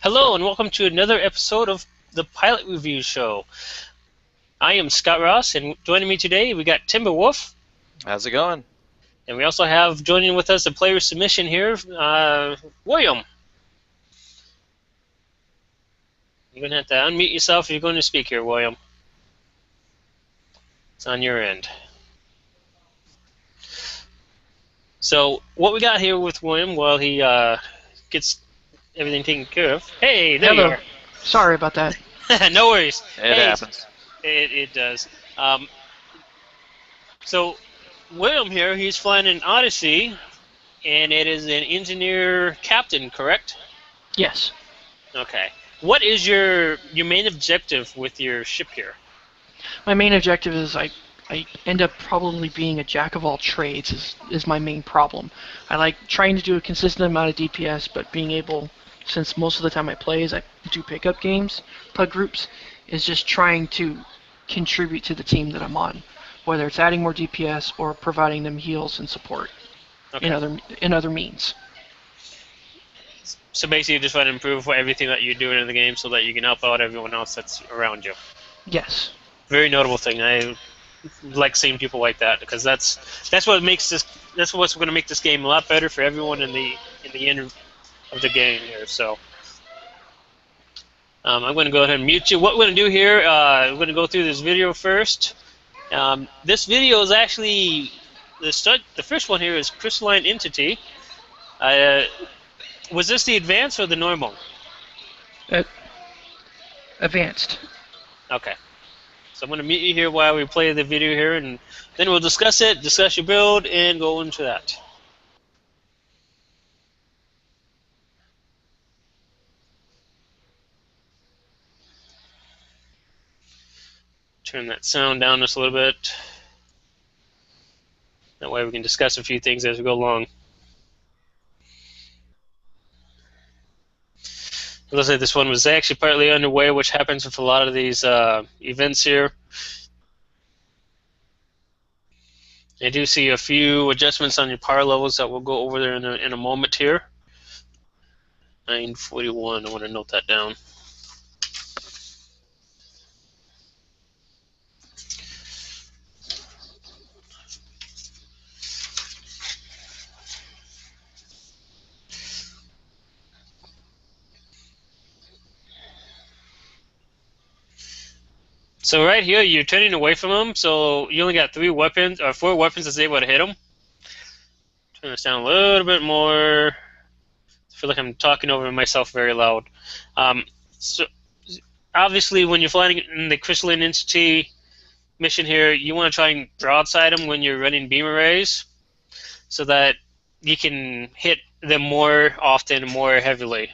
Hello, and welcome to another episode of the Pilot Review Show. I am Scott Ross, and joining me today we got Timberwolf, How's it going? and we also have joining with us a player submission here, William. You're going to have to unmute yourself if you're going to speak here, William. It's on your end. So, what we got here with William while he gets everything taken care of. Hey, there you Hello. are. Sorry about that. No worries. It Hey, happens. it does. So, William here, he's flying an Odyssey, and it is an engineer captain, correct? Yes. Okay. What is your main objective with your ship here? My main objective is I end up probably being a jack of all trades is my main problem. I like trying to do a consistent amount of DPS, but being able, since most of the time I play is I do pickup games, pug groups, is just trying to contribute to the team that I'm on, whether it's adding more DPS or providing them heals and support Okay. in other means. So basically, you just want to improve everything that you're doing in the game so that you can help out everyone else that's around you. Yes. Very notable thing. I like seeing people like that because that's what makes this. That's what's going to make this game a lot better for everyone in the end of the game here. So. I'm going to go ahead and mute you. What we're going to do here, we're going to go through this video first. This video is actually the first one here is crystalline entity. Uh, was this the advanced or the normal? Uh, Advanced. Okay. So I'm going to mute you here while we play the video here, and then we'll discuss it, discuss your build, and go into that. Turn that sound down just a little bit. That way we can discuss a few things as we go along. It looks like this one was actually partly underway, which happens with a lot of these events here. I do see a few adjustments on your power levels that we'll go over there in a moment here. 941, I want to note that down. So right here, you're turning away from him, so you only got 4 weapons that's able to hit him. Turn this down a little bit more. I feel like I'm talking over myself very loud. So obviously, when you're flying in the crystalline entity mission here, you want to try and broadside them when you're running beam arrays, so that you can hit them more often, more heavily.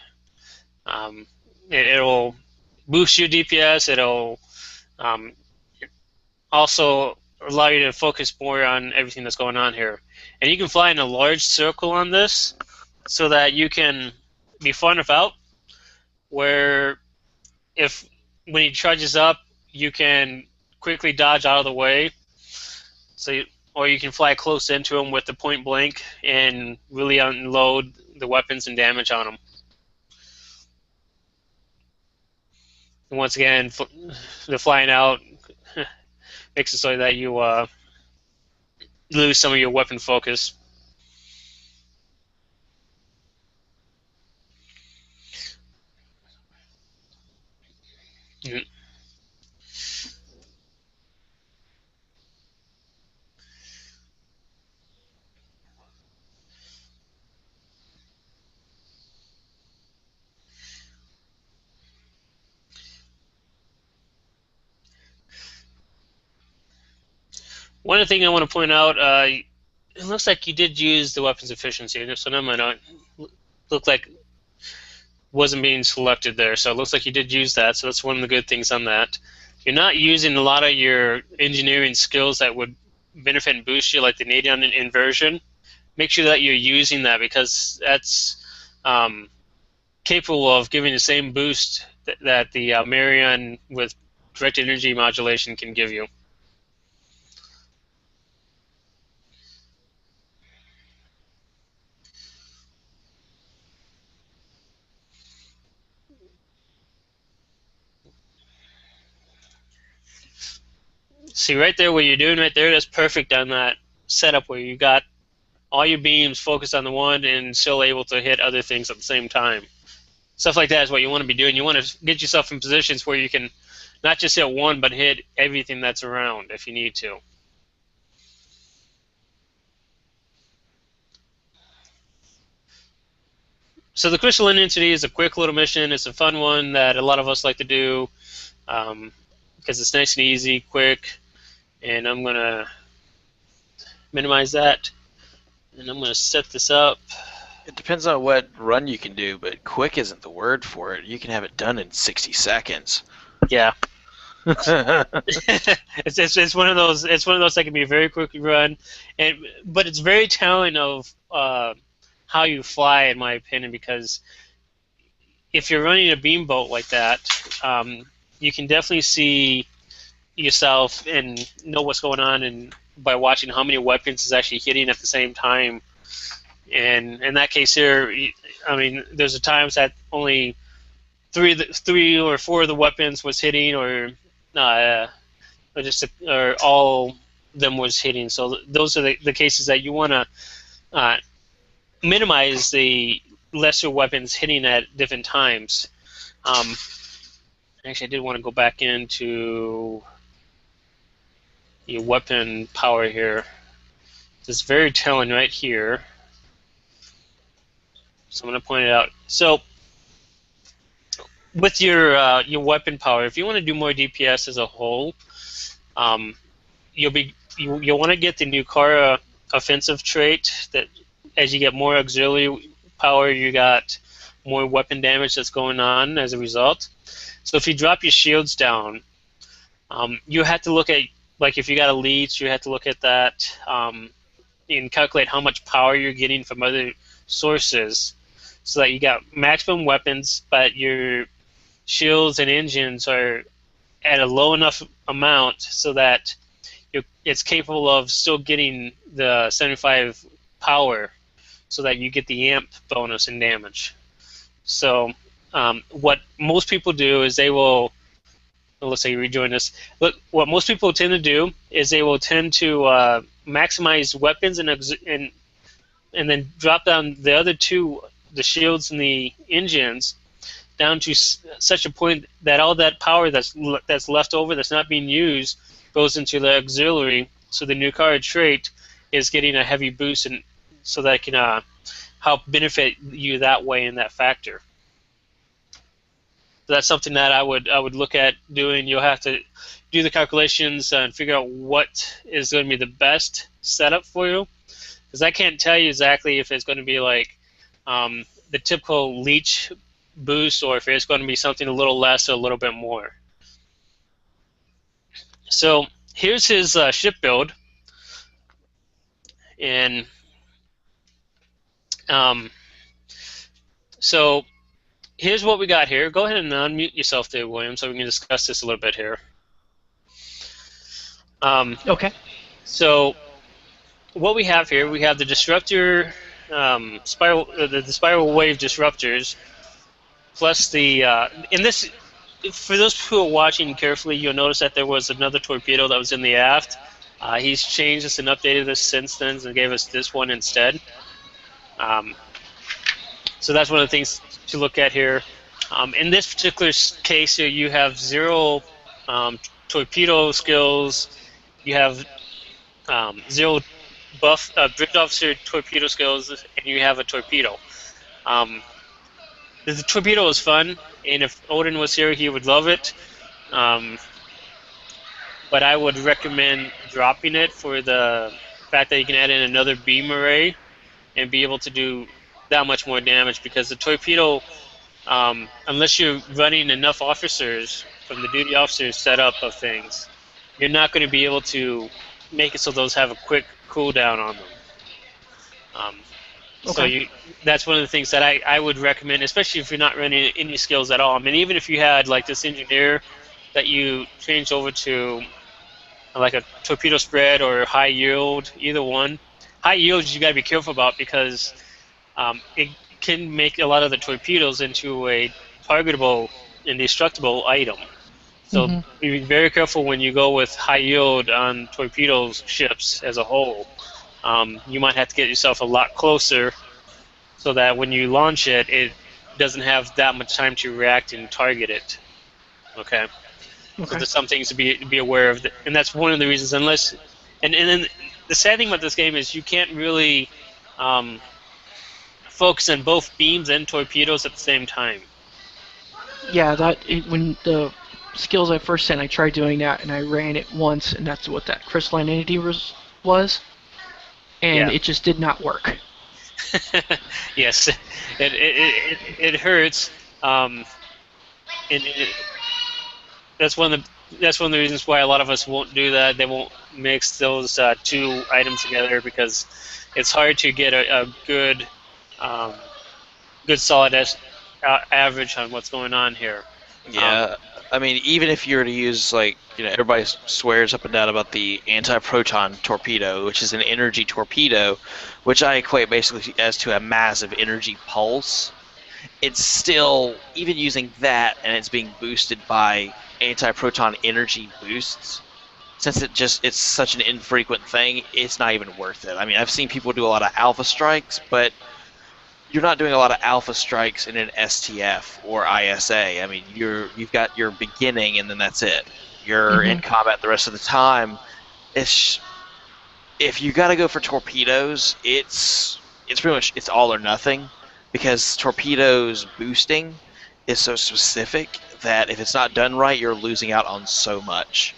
It'll boost your DPS. It'll um, also allow you to focus more on everything that's going on here. And you can fly in a large circle on this so that you can be far enough out where if when he charges up, you can quickly dodge out of the way. Or you can fly close into him with the point blank and really unload the weapons and damage on him. And once again, the flying out makes it so that you lose some of your weapon focus. One thing I want to point out, it looks like you did use the weapons efficiency, so that might not look like wasn't being selected there. So it looks like you did use that, so that's one of the good things on that. You're not using a lot of your engineering skills that would benefit and boost you, like the Nadion inversion. Make sure that you're using that because that's capable of giving the same boost that the Marion with direct energy modulation can give you. See right there what you're doing right there, that's perfect on that setup where you got all your beams focused on the one and still able to hit other things at the same time. Stuff like that is what you want to be doing. You want to get yourself in positions where you can not just hit one, but hit everything that's around if you need to. So the crystalline entity is a quick little mission. It's a fun one that a lot of us like to do because it's nice and easy, quick. And I'm going to minimize that. And I'm going to set this up. It depends on what run you can do, but quick isn't the word for it. You can have it done in 60 seconds. Yeah. it's one of those. It's one of those that can be a very quick run, but it's very telling of how you fly, in my opinion, because if you're running a beamboat like that, you can definitely see yourself and know what's going on, and by watching how many weapons is actually hitting at the same time. And in that case here, I mean, there's times that only three or four of the weapons was hitting, or or all of them was hitting. So those are the cases that you want to minimize the lesser weapons hitting at different times. Actually, I did want to go back into the weapon power here. It's very telling right here. So I'm going to point it out. So with your weapon power, if you want to do more DPS as a whole, you'll want to get the Nukara offensive trait. That as you get more auxiliary power, you got more weapon damage that's going on as a result. So if you drop your shields down, you have to look at, like if you got a leech, you have to look at that and calculate how much power you're getting from other sources, so that you got maximum weapons, but your shields and engines are at a low enough amount so that it's capable of still getting the 75 power, so that you get the amp bonus in damage. So what most people do is they will, let's say you rejoin us. Look, what most people tend to do is they will tend to maximize weapons and then drop down the other two, the shields and the engines, down to such a point that all that power that's left over, that's not being used, goes into the auxiliary. So the Nukara trait is getting a heavy boost, and so that it can help benefit you that way in that factor. So that's something that I would look at doing. You'll have to do the calculations and figure out what is going to be the best setup for you, because I can't tell you exactly if it's going to be like the typical leech boost, or if it's going to be something a little less or a little bit more. So here's his ship build, and so here's what we got here. Go ahead and unmute yourself there, William, so we can discuss this a little bit here. Okay. So what we have here, we have the disruptor, the spiral wave disruptors, plus the in this. For those who are watching carefully, you'll notice that there was another torpedo that was in the aft. He's changed this and updated this since then and gave us this one instead. So that's one of the things to look at here. In this particular case here, you have 0 torpedo skills. You have 0 bridge officer torpedo skills, and you have a torpedo. The torpedo is fun, and if Odin was here, he would love it. But I would recommend dropping it for the fact that you can add in another beam array and be able to do that much more damage, because the torpedo, unless you're running enough officers from the duty officers setup of things, you're not going to be able to make it so those have a quick cooldown on them. Okay. So that's one of the things that I would recommend, especially if you're not running any skills at all. I mean, even if you had like this engineer that you changed over to like a torpedo spread or high yield, either one. High yield you got to be careful about, because it can make a lot of the torpedoes into a targetable and destructible item. So Hmm. be very careful when you go with high yield on torpedo ships as a whole. You might have to get yourself a lot closer so that when you launch it, it doesn't have that much time to react and target it. Okay, so Okay. there's some things to be aware of, and that's one of the reasons. And then the sad thing about this game is you can't really um, focus on both beams and torpedoes at the same time. Yeah, when the skills I first sent, I tried doing that, and I ran it once, and that's what that crystalline entity was, and Yeah. it just did not work. Yes, it hurts. Um, and that's one of the reasons why a lot of us won't do that. They won't mix those two items together because it's hard to get a good um, good solid average on what's going on here. Um, Yeah, I mean, even if you were to use, like, everybody swears up and down about the anti-proton torpedo, which is an energy torpedo, which I equate basically as to a massive energy pulse. It's still, even using that, and it's being boosted by anti-proton energy boosts, since it's such an infrequent thing, it's not even worth it. I mean, I've seen people do a lot of alpha strikes, but you're not doing a lot of alpha strikes in an STF or ISA. I mean, you've got your beginning, and then that's it. You're Hmm. in combat the rest of the time. It's If you got to go for torpedoes, it's pretty much it's all or nothing, because torpedoes boosting is so specific that if it's not done right, you're losing out on so much.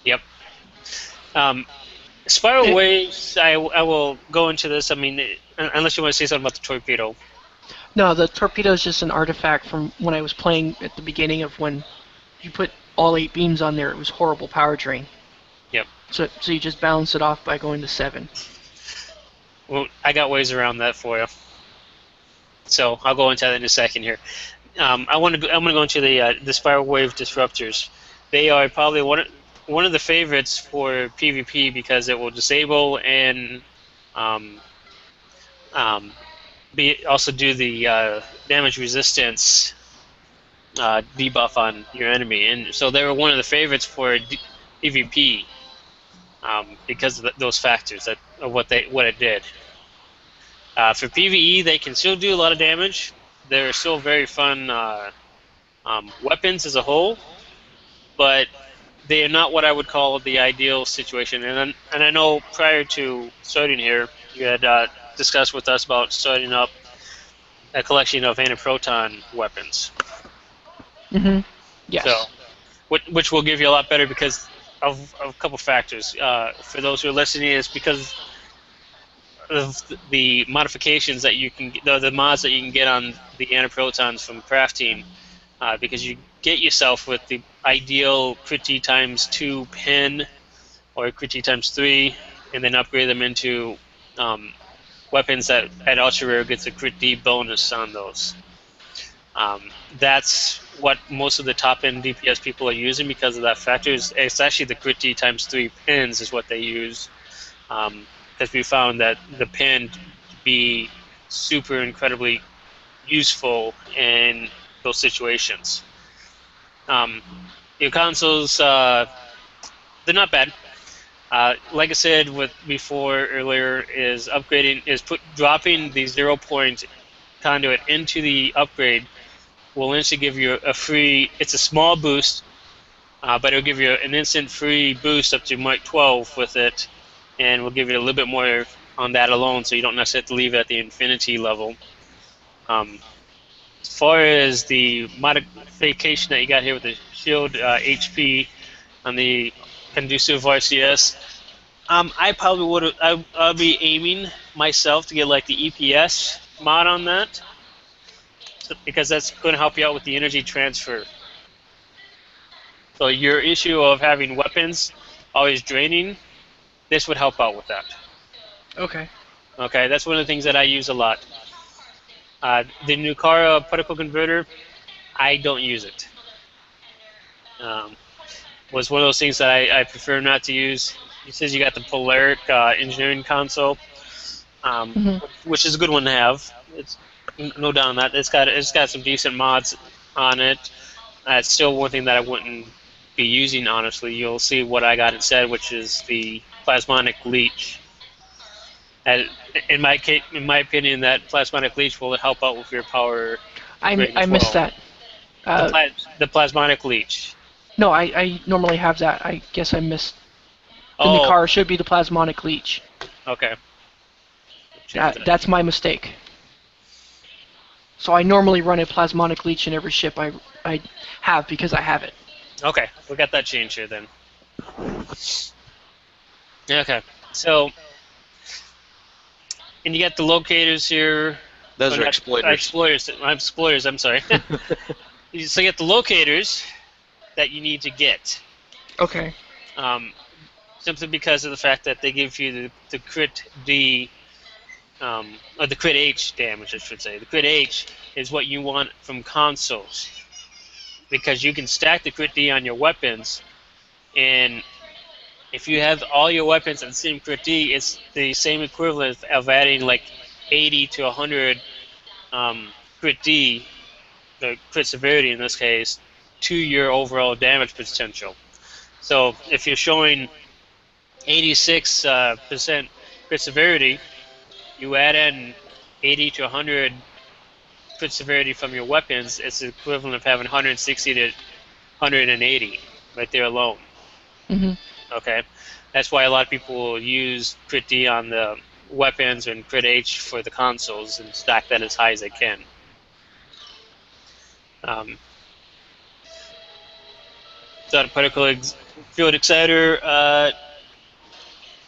yep. Um, Spiral It, waves. I will go into this. I mean, unless you want to say something about the torpedo. no, the torpedo is just an artifact from when I was playing at the beginning of when you put all 8 beams on there. It was horrible power drain. Yep. So you just balance it off by going to 7. Well, I got ways around that for you. So I'll go into that in a second here. I'm going to go into the spiral wave disruptors. They are probably one of the favorites for PvP because it will disable and um, um, be also do the damage resistance debuff on your enemy, and so they were one of the favorites for PvP because of those factors of what it did. For PvE, they can still do a lot of damage. They're still very fun weapons as a whole, but they are not what I would call the ideal situation. And I know prior to starting here, you had discussed with us about starting up a collection of antiproton weapons. Hmm. So, Yes. which will give you a lot better because of a couple factors. For those who are listening, is because of the modifications that you can, the mods that you can get on the antiprotons from crafting, because you get yourself with the ideal crit times 2 pin or crit times 3, and then upgrade them into weapons that at ultra rare gets a crit D bonus on those. That's what most of the top end DPS people are using because of that factor. It's actually the crit D times 3 pins is what they use, because we found that the pin to be super incredibly useful in those situations. Um, your consoles, they're not bad. Like I said with before earlier, is dropping the 0 point conduit into the upgrade will instantly give you a free. It's a small boost, but it'll give you an instant free boost up to Mark 12 with it, and will give you a little bit more on that alone, so you don't necessarily have to leave it at the infinity level. As far as the modification that you got here with the shield HP on the conducive RCS, I probably would. I'll be aiming myself to get like the EPS mod on that, because that's going to help you out with the energy transfer. So your issue of having weapons always draining, this would help out with that. Okay. Okay, that's one of the things that I use a lot. The Nukara particle converter, I don't use it. Was one of those things that I prefer not to use. He says you got the Polaric engineering console, Hmm. which is a good one to have. It's no doubt on that. It's got some decent mods on it. That's still one thing that I wouldn't be using, honestly. You'll see what I got instead, which is the plasmonic leech. And in my opinion, that plasmonic leech will help out with your power rating I as missed well. that. The Uh, the plasmonic leech. no, I normally have that. I guess I missed. The Oh, Nikara should be the plasmonic leech. okay. Change that. That's my mistake. So I normally run a plasmonic leech in every ship I have because I have it. Okay, we got that change here then. Okay, so and you got the locators here. Those Oh, are not, exploiters. Explorers. I'm sorry. So you got the locators that you need to get. Okay. Um, Simply because of the fact that they give you the crit D, or the crit H damage, I should say. The crit H is what you want from consoles, because you can stack the crit D on your weapons, and if you have all your weapons at the same crit D, it's the same equivalent of adding like 80 to 100 crit D, the crit severity in this case, to your overall damage potential. So if you're showing 86% crit severity, you add in 80 to 100 crit severity from your weapons, it's the equivalent of having 160 to 180 right there alone. Mhm. Okay, that's why a lot of people will use crit D on the weapons and crit H for the consoles and stack that as high as they can. Um, so the particle field exciter,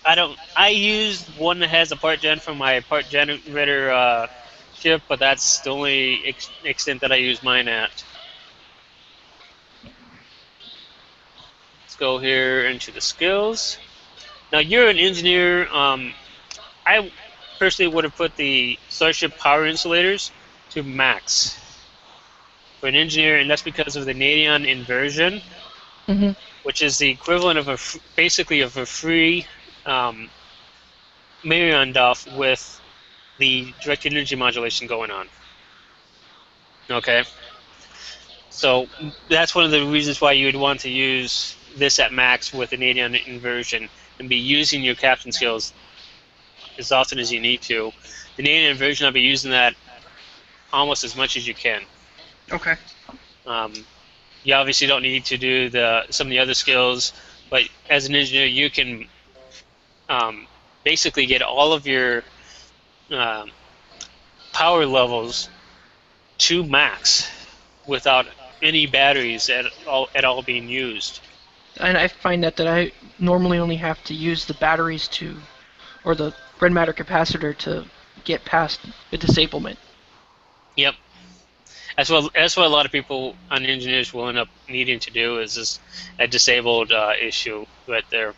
I don't. I used one that has a part gen from my part generator ship, but that's the only extent that I use mine at. Let's go here into the skills. Now you're an engineer. I personally would have put the Starship power insulators to max for an engineer, and that's because of the Nadion inversion, Mhm. which is the equivalent of basically of a free Marion DOF with the directed energy modulation going on. Okay, so that's one of the reasons why you would want to use this at max with an 80 on inversion and be using your captain skills as often as you need to. The 80 inversion, I'll be using that almost as much as you can. Okay. Um, you obviously don't need to do some of the other skills, but as an engineer, you can basically get all of your um, power levels to max without any batteries at all being used. And I find that I normally only have to use the batteries to, or the red matter capacitor to get past the disablement. Yep, that's what a lot of people on engineers will end up needing to do is this a disabled issue right there.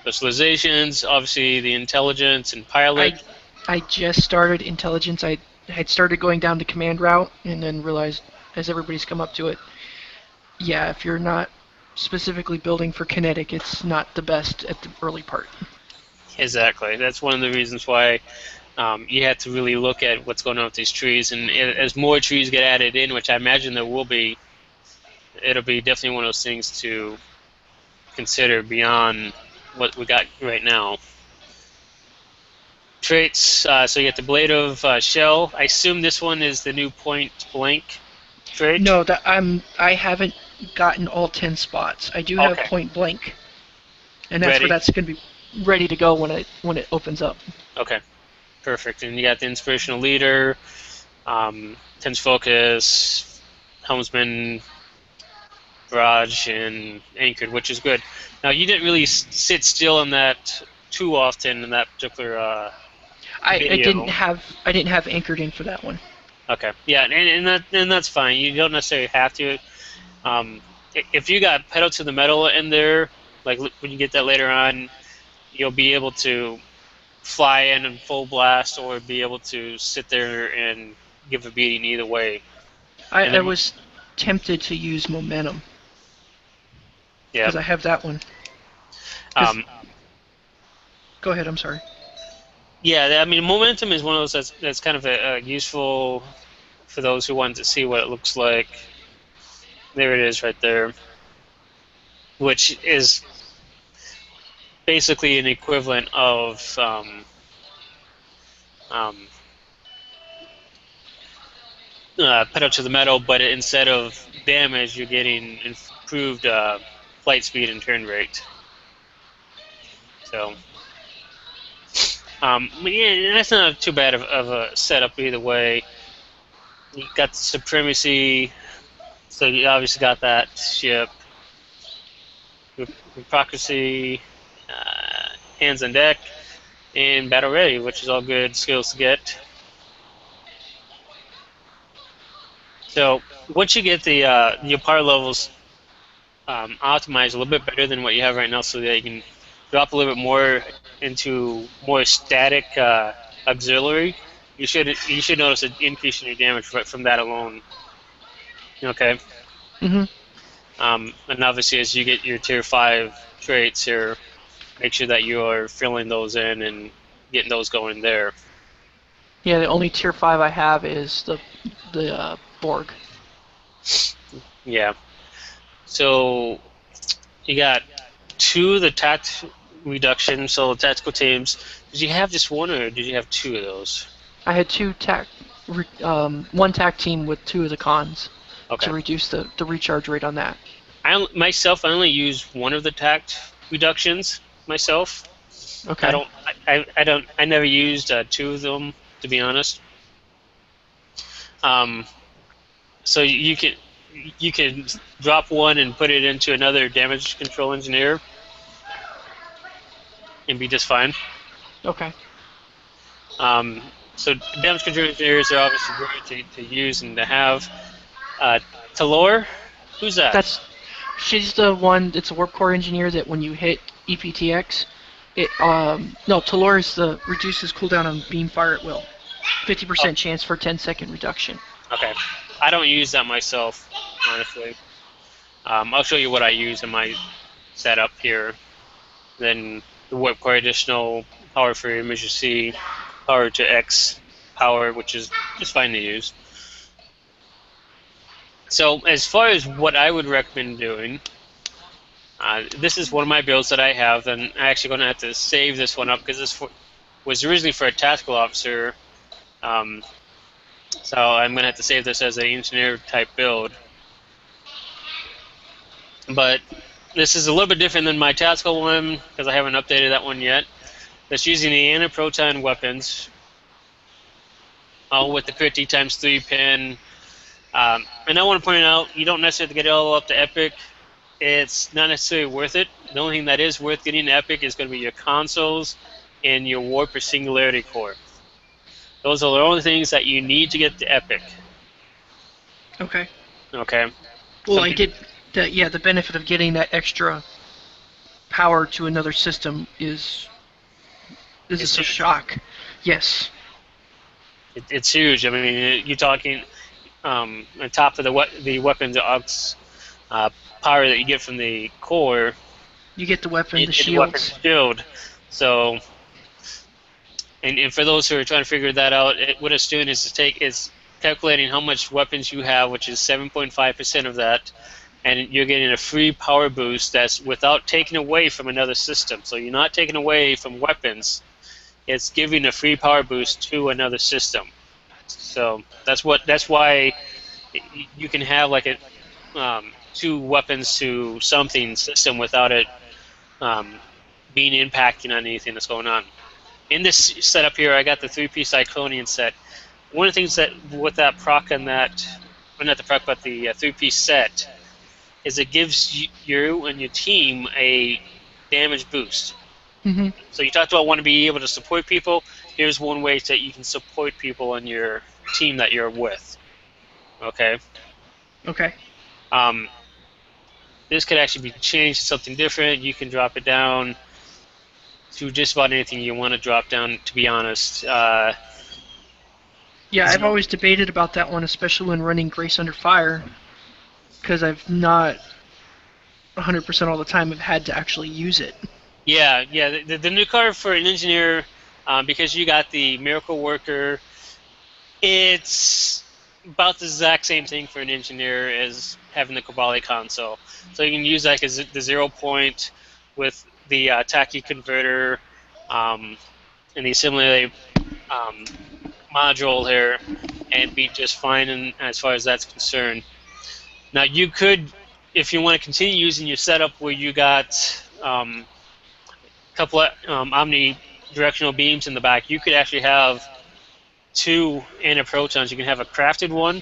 Specializations, obviously the intelligence and pilot. I just started intelligence. I had started going down the command route and then realized as everybody's come up to it, yeah, if you're not specifically building for kinetic, it's not the best at the early part. Exactly. That's one of the reasons why you have to really look at what's going on with these trees. And as more trees get added in, which I imagine there will be, it'll be definitely one of those things to consider beyond what we got right now. Traits, so you get the Blade of Shell. I assume this one is the new point blank trait? No, I haven't gotten all 10 spots. I do have Okay. point blank, and that's where Ready? that's going to be ready to go when it opens up. Okay. Perfect. And you got the Inspirational Leader, Tense Focus, Helmsman, Barrage, and Anchored, which is good. Now, you didn't really sit still in that too often in that particular video. I didn't have anchored in for that one. Okay. Yeah, and that's fine. You don't necessarily have to. Um, if you got pedal to the metal in there, like when you get that later on, you'll be able to fly in full blast or be able to sit there and give a beating either way. And I then, was tempted to use momentum yeah. because I have that one. Um, Go ahead. I'm sorry. yeah, I mean, momentum is one of those that's kind of a useful for those who want to see what it looks like. There it is right there, which is basically an equivalent of um, pedal to the metal, but instead of damage, you're getting improved flight speed and turn rate. So, yeah, that's not too bad of a setup either way. You got the Supremacy, so you obviously got that ship. Hypocrisy, Hands on Deck, and Battle Ready, which is all good skills to get. So once you get the your power levels optimized a little bit better than what you have right now, so that you can drop a little bit more into more static auxiliary, you should notice an increase in your damage right from that alone. Okay. Mhm. And obviously, as you get your tier 5 traits here, make sure that you are filling those in and getting those going there. Yeah, the only tier 5 I have is the Borg. Yeah. So you got 2 of the tact reduction, so tactical teams. Did you have just 1 or did you have 2 of those? I had one tac team with 2 of the cons Okay. to reduce the recharge rate on that. I only use 1 of the tact reductions myself. Okay. I never used 2 of them, to be honest. So you can drop 1 and put it into another damage control engineer and be just fine. Okay. So damage control engineers are obviously great to use and to have. Talor, who's that? She's the one. It's a warp core engineer that when you hit EPTX, Talor reduces cooldown on beam fire at will. 50% chance for 10-second reduction. Okay. I don't use that myself, honestly. I'll show you what I use in my setup here. Then the warp core additional power for emergency, power to X power, which is just fine to use. So as far as what I would recommend doing, this is one of my builds that I have, and I'm actually going to have to save this one up because this was originally for a tactical officer. So I'm going to have to save this as an engineer type build. But this is a little bit different than my tactical one because I haven't updated that one yet. That's using the anti-proton weapons, all with the 50 times 3 pin. And I want to point out, you don't necessarily get it all up to epic. It's not necessarily worth it. The only thing that is worth getting to epic is going to be your consoles and your warp or singularity core. Those are the only things that you need to get to epic. Okay. Okay. Well, I get that. Yeah, the benefit of getting that extra power to another system is a shock. Yes. It's huge. I mean, you're talking on top of the weapons power that you get from the core. You get the weapon, the shields. Shield. So, and for those who are trying to figure that out, what it's doing is calculating how much weapons you have, which is 7.5% of that, and you're getting a free power boost that's without taking away from another system. So you're not taking away from weapons. It's giving a free power boost to another system. So that's why you can have like a 2 weapons to something system without it being impacting on anything that's going on. In this setup here, I got the 3-piece Cyclonian set. One of the things that with that proc on that, or not the proc, but the 3-piece set, is it gives you and your team a damage boost. Mm-hmm. So you talked about wanting to be able to support people. Here's one way that you can support people on your team that you're with. Okay. Okay. This could actually be changed to something different. You can drop it down to just about anything you want to drop down, to be honest. Yeah, I've always debated about that one, especially when running Grace Under Fire, because I've not 100% all the time have had to actually use it. Yeah. The new card for an engineer, because you got the Miracle Worker, it's about the exact same thing for an engineer as having the Kobali console. So you can use like the 0 point with the Taki converter and the assimilated um, module here, and be just fine as far as that's concerned. Now you could, if you want to continue using your setup where you got a couple of omnidirectional beams in the back, you could actually have two antiprotons. You can have a crafted one,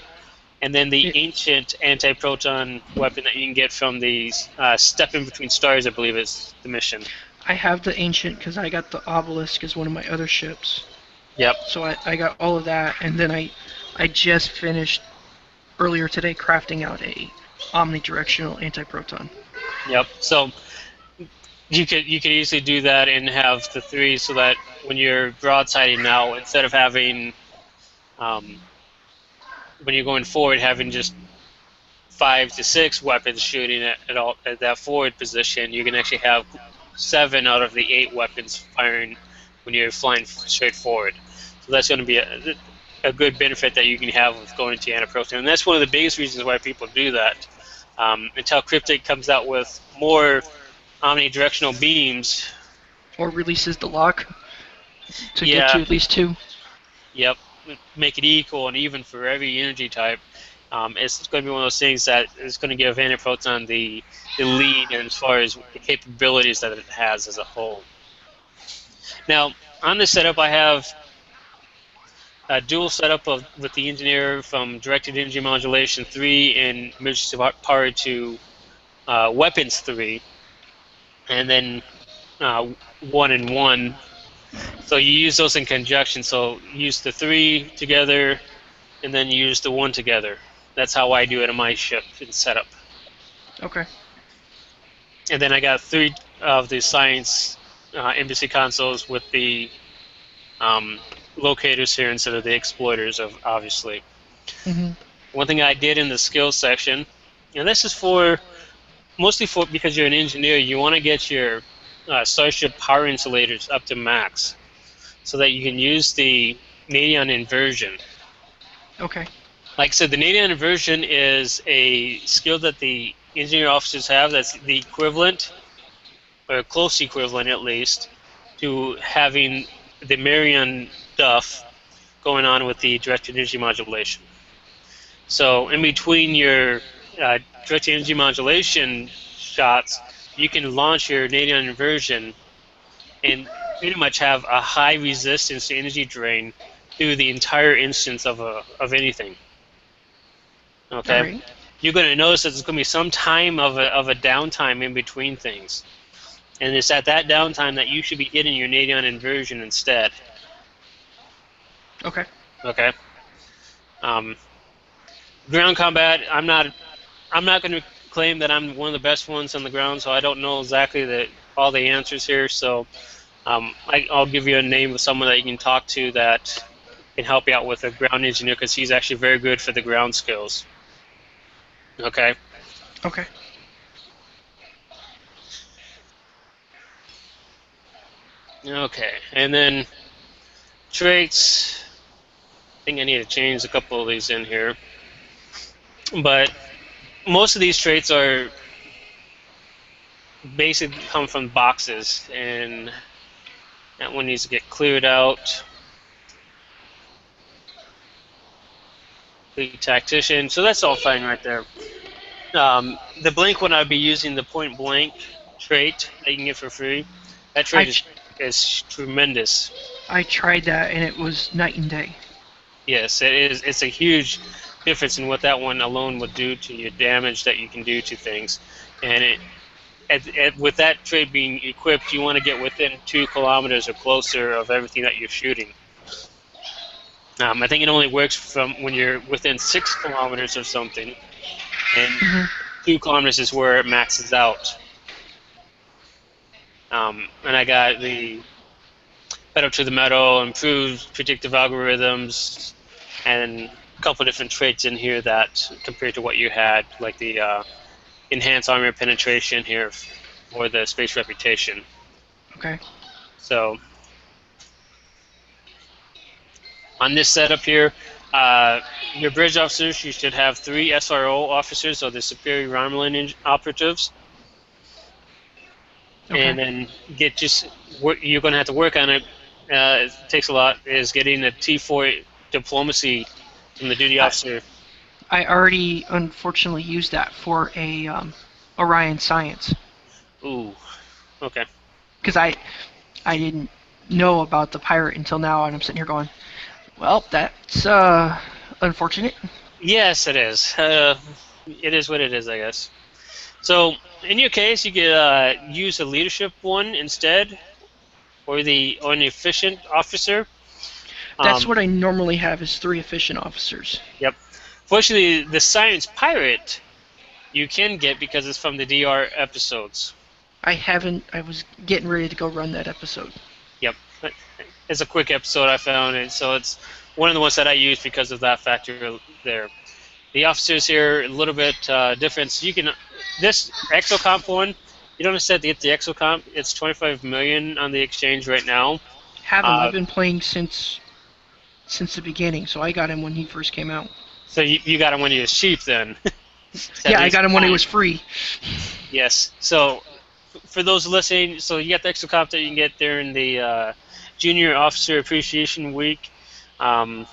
and then the It, ancient anti-proton weapon that you can get from the Step in Between Stars, I believe is the mission. I have the ancient because I got the obelisk as one of my other ships. Yep. So I got all of that, and then I just finished earlier today crafting out a omnidirectional anti-proton. Yep. So you could easily do that and have the three, so that when you're broadsiding now, instead of having when you're going forward, having just 5 to 6 weapons shooting at that forward position, you can actually have 7 out of the 8 weapons firing when you're flying straight forward. So that's going to be a good benefit that you can have with going to antiproton, and that's one of the biggest reasons why people do that. Until Cryptic comes out with more omnidirectional beams. Or releases the lock to get Yeah, to at least 2. yep, make it equal and even for every energy type. It's going to be one of those things that is going to give antiproton the lead as far as the capabilities that it has as a whole. Now, on this setup, I have a dual setup with the engineer from directed energy modulation 3 and emergency power to weapons 3, and then 1 and 1. So you use those in conjunction. So use the 3 together, and then use the 1 together. That's how I do it on my ship in setup. Okay. And then I got 3 of the science embassy consoles with the locators here instead of the exploiters, obviously. Mm-hmm. One thing I did in the skills section, and this is for mostly for because you're an engineer, you want to get your starship power insulators up to max so that you can use the Nadion inversion. Okay. Like I said, the Nadion inversion is a skill that the engineer officers have that's the equivalent, or close equivalent at least, to having the Marion Duff going on with the directed energy modulation. So in between your directed energy modulation shots, you can launch your Nadion inversion and pretty much have a high resistance to energy drain through the entire instance of anything. All Okay, right. you're going to notice that there's going to be some time of a downtime in between things, and it's at that downtime that you should be hitting your Nadion inversion instead. Okay. Okay. Ground combat, I'm not going to claim that I'm one of the best ones on the ground, so I don't know exactly all the answers here. So I'll give you a name of someone that you can talk to that can help you out with a ground engineer, because he's actually very good for the ground skills. Okay. Okay. Okay, and then traits. I think I need to change a couple of these in here, but most of these traits are basically come from boxes, and that one needs to get cleared out. The tactician, so that's all fine right there. The blank one, I'd be using the point blank trait that you can get for free. That trait is tremendous. I tried that and it was night and day. Yes, it is. It's a huge difference in what that one alone would do to your damage that you can do to things. And with that trait being equipped, you want to get within 2 kilometers or closer of everything that you're shooting. I think it only works from when you're within 6 kilometers of something, and 2 kilometers is where it maxes out. And I got the pedal to the metal, improved predictive algorithms, and a couple different traits in here that compared to what you had, like the enhanced armor penetration here for the space reputation. Okay. So on this setup here, Your bridge officers, you should have 3 SRO officers, or the Superior Romulan operatives, Okay. and then get just work. You're going to have to work on it. It takes a lot. Is getting a T4 diplomacy from the duty I officer. I already unfortunately used that for a Orion Science Ooh, okay. because I didn't know about the pirate until now, and I'm sitting here going, well, that's unfortunate. Yes, it is. It is what it is, I guess. So in your case, you could use a leadership one instead, or an efficient officer. That's Um, what I normally have is 3 efficient officers. yep. Fortunately, the science pirate you can get because it's from the DR episodes. I haven't. I was getting ready to go run that episode. Yep. It's a quick episode I found, and so it's one of the ones that I use because of that factor there. The officers here a little bit different. So you can this exocomp one. You don't have to get the exocomp. It's 25 million on the exchange right now. Have him. I've Uh, been playing since the beginning, so I got him when he first came out. so you got him when he was cheap then. At Yeah, I least got him when he time. was free. Yes. So for those listening, so you got the exocomp that you can get during the Junior Officer Appreciation Week. Don't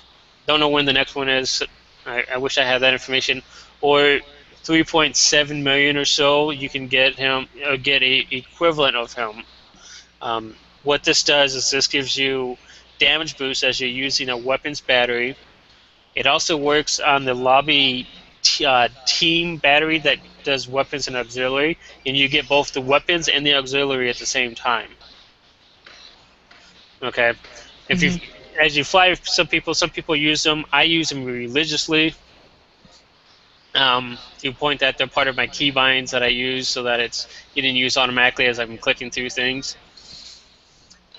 know when the next one is. I wish I had that information. Or 3.7 million or so, you can get him or get a equivalent of him. What this does is this gives you damage boost as you're using a weapons battery. It also works on the lobby team battery that does weapons and auxiliary, and you get both the weapons and the auxiliary at the same time. Okay, if you Mhm. as you fly, some people use them. I use them religiously. To the point that they're part of my keybinds that I use, so that it's getting used automatically as I'm clicking through things.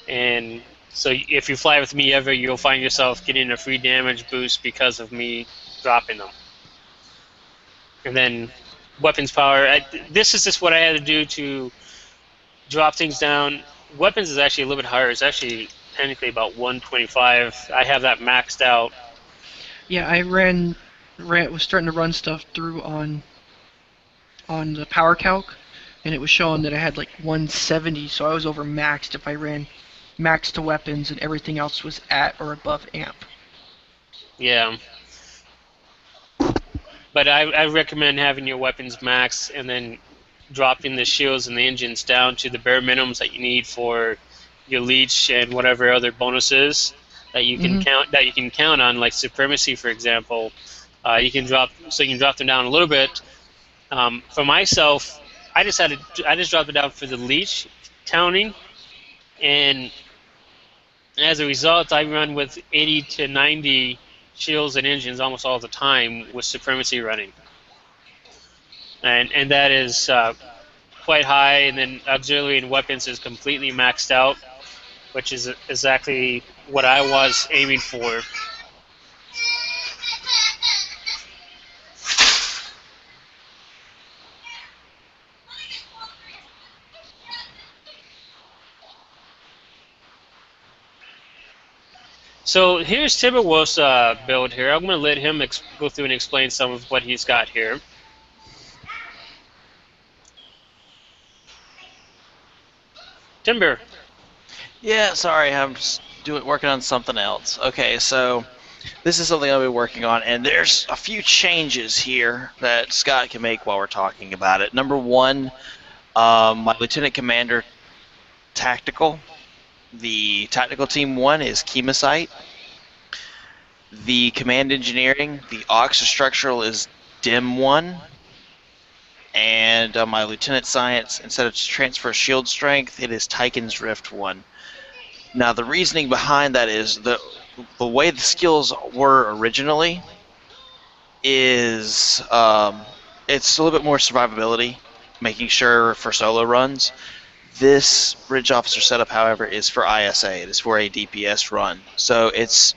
And so if you fly with me ever, you'll find yourself getting a free damage boost because of me dropping them. And then weapons power. This is just what I had to do to drop things down. Weapons is actually a little bit higher. It's actually technically about 125. I have that maxed out. Yeah, I was starting to run stuff through on the power calc, and it was showing that I had like 170, so I was over maxed if I ran max to weapons and everything else was at or above amp. Yeah. But I recommend having your weapons max and then dropping the shields and the engines down to the bare minimums that you need for your leech and whatever other bonuses that you can Mhm. count on, like supremacy, for example. You can drop them down a little bit. For myself, I just dropped it down for the leech counting, and as a result, I run with 80 to 90 shields and engines almost all the time with supremacy running, and that is quite high. And then auxiliary and weapons is completely maxed out, which is exactly what I was aiming for. So here's Timberwolf's build here. I'm going to let him go through and explain some of what he's got here. Timber. Yeah, sorry, I'm just working on something else. Okay, so this is something I'll be working on, and there's a few changes here that Scott can make while we're talking about it. Number one, my Lieutenant Commander Tactical. The Tactical Team 1 is Chemosite. The Command Engineering, the Oxa Structural is Dim 1. And my Lieutenant Science, instead of Transfer Shield Strength, it is Tychon's Rift 1. Now, the reasoning behind that is the way the skills were originally is it's a little bit more survivability, making sure for solo runs. This Bridge Officer setup, however, is for ISA. It is for a DPS run. So it